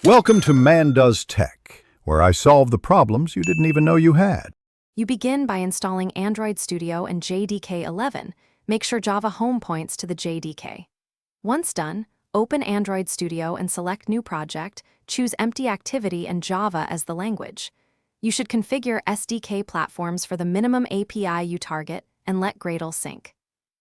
Welcome to Man Does Tech, where I solve the problems you didn't even know you had. You begin by installing Android Studio and JDK 11. Make sure Java Home points to the JDK. Once done, open Android Studio and select New Project, choose Empty Activity and Java as the language. You should configure SDK platforms for the minimum API you target and let Gradle sync.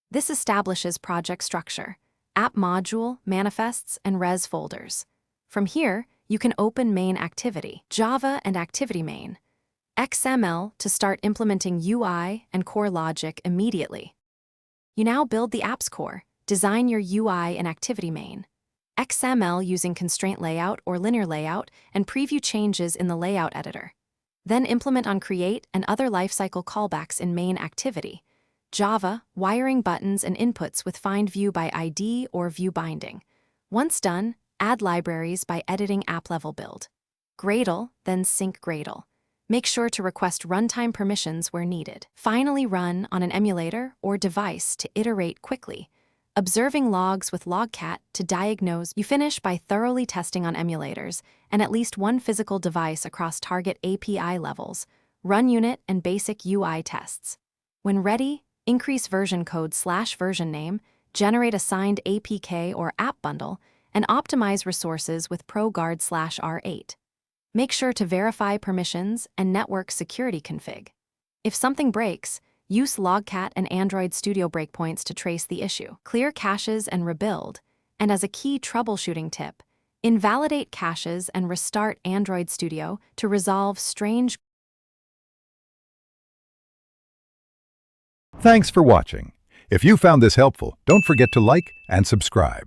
This establishes project structure, app module, manifests, and res folders. From here, you can open main activity, Java and activity main, XML to start implementing UI and core logic immediately. You now build the app's core, design your UI and activity main, XML using constraint layout or linear layout, and preview changes in the layout editor. Then implement on create and other lifecycle callbacks in main activity, Java, wiring buttons and inputs with find view by ID or view binding. Once done, add libraries by editing app-level build. Gradle, then sync Gradle. Make sure to request runtime permissions where needed. Finally run on an emulator or device to iterate quickly. Observing logs with Logcat to diagnose. You finish by thoroughly testing on emulators and at least one physical device across target API levels, run unit and basic UI tests. When ready, increase version code /version name, generate a signed APK or app bundle, and optimize resources with ProGuard /R8. Make sure to verify permissions and network security config. If something breaks, use Logcat and Android Studio breakpoints to trace the issue. Clear caches and rebuild. And as a key troubleshooting tip, invalidate caches and restart Android Studio to resolve strange. Thanks for watching. If you found this helpful, don't forget to like and subscribe.